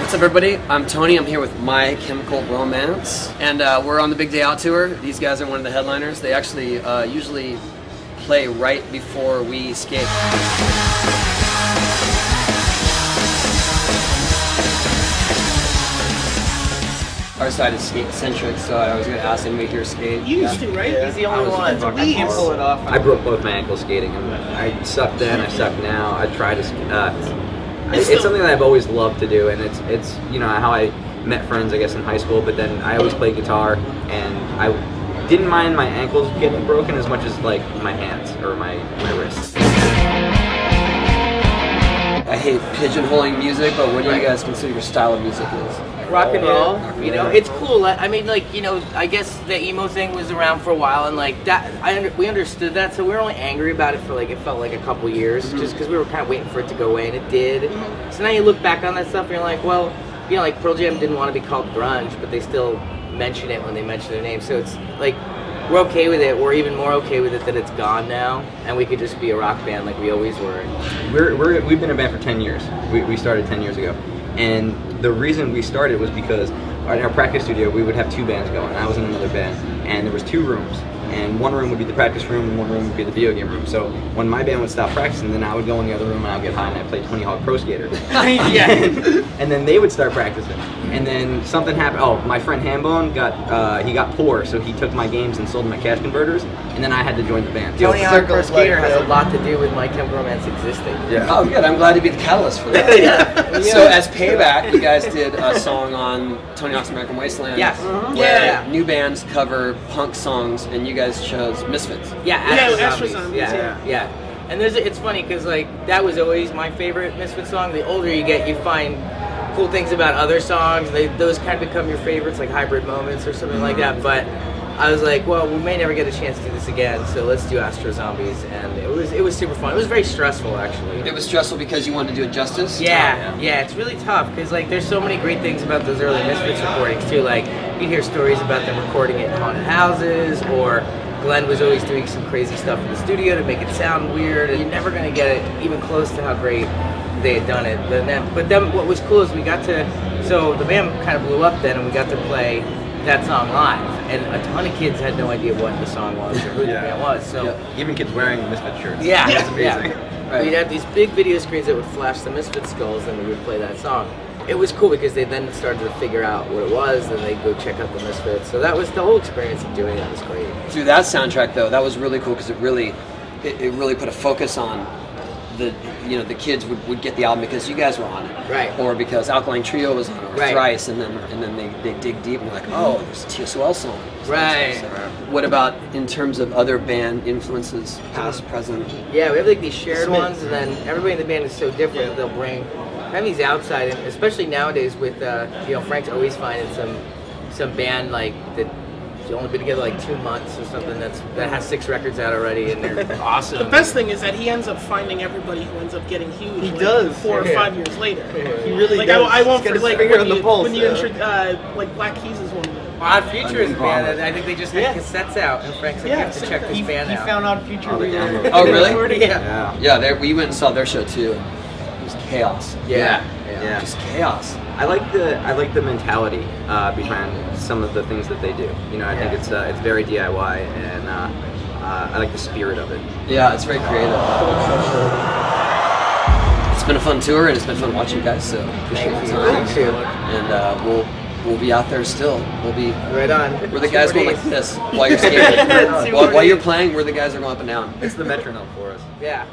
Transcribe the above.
What's up, everybody? I'm Tony. I'm here with My Chemical Romance, and we're on the Big Day Out tour. These guys are one of the headliners. They actually usually play right before we skate. Our side is skate centric, so I was going to ask anybody here skate. You used to, right? Yeah. He's the only one. I can't pull it off. I broke both my ankles skating, and I suck then, I suck now. I try to. It's something that I've always loved to do, and it's you know how I met friends, I guess, in high school. But then I always played guitar, and I didn't mind my ankles getting broken as much as like my hands or my wrists. I hate pigeonholing music, but what do you guys consider your style of music is? Rock and roll, you know, it's cool. I mean, like, you know, I guess the emo thing was around for a while, and like that, we understood that, so we were only angry about it for like, it felt like a couple years, just because we were kind of waiting for it to go away, and it did. So now you look back on that stuff, and you're like, well, you know, like Pearl Jam didn't want to be called grunge, but they still mention it when they mention their name, so it's like, we're okay with it. We're even more okay with it that it's gone now, and we could just be a rock band like we always were. We've been a band for 10 years. We started 10 years ago. And the reason we started was because in our practice studio we would have two bands going. I was in another band, and there was two rooms. And one room would be the practice room, and one room would be the video game room. So when my band would stop practicing, then I would go in the other room and I would get high and I'd play Tony Hawk Pro Skater. and then they would start practicing. And then something happened. Oh, my friend Hambone got poor, so he took my games and sold them at cash converters. And then I had to join the band. Tony Hawk Pro Skater has a lot to do with My Chemical Romance existing. Yeah. Oh, good. I'm glad to be the catalyst for that. So as payback, you guys did a song on Tony Hawk's American Wasteland. Yes. Where new bands cover punk songs, and you guys chose Misfits. Astro Zombies. Zombies. Yeah. And it's funny because like that was always my favorite Misfits song. The older you get, you find cool things about other songs. Those kind of become your favorites, like Hybrid Moments or something like that. But I was like, well, we may never get a chance to do this again, so let's do Astro Zombies, and it was super fun. It was very stressful, actually. It was stressful because you wanted to do it justice? Yeah, it's really tough, because like there's so many great things about those early Misfits recordings, too. Like, you'd hear stories about them recording it in haunted houses, or Glenn was always doing some crazy stuff in the studio to make it sound weird, and you're never going to get it even close to how great they had done it. But then what was cool is we got to, so the band kind of blew up then, and we got to play that song live, and a ton of kids had no idea what the song was or who the band was. So even kids wearing Misfit shirts. That's amazing. Right. We'd have these big video screens that would flash the Misfit skulls, and we would play that song. It was cool because they then started to figure out what it was, and they'd go check out the Misfits. So that was the whole experience of doing that was great. Through that soundtrack, though, that was really cool because it really put a focus on the kids would get the album because you guys were on it, right? Or because Alkaline Trio was on it, or Thrice, and then they dig deep and they're like, oh, there's a TSOL song, right? What about in terms of other band influences, past, present? Yeah, we have like these shared ones, and then everybody in the band is so different. They'll bring these outside, and especially nowadays with Frank's always finding some band like that. Only been together like 2 months or something that has 6 records out already, and they're awesome. The best thing is that he ends up finding everybody who ends up getting huge. He does 4 or 5 years later. He really like, does. I won't forget like when you like Black Keys is one of them. Odd Future is a band that I think they just had cassettes out, and Frank's like, you have to check this band out. He found Odd Future. Oh, really? Yeah. We went and saw their show too. It was chaos. Yeah. Just chaos. I like the mentality behind some of the things that they do. You know, I think it's very DIY, and I like the spirit of it. Yeah, it's very creative. It's been a fun tour, and it's been fun watching you guys. So appreciate the time. Thank you. And we'll be out there still. We'll be right on. We're the guys going like this while you're skating. While you're playing, we're the guys that are going up and down. It's the metronome for us. Yeah.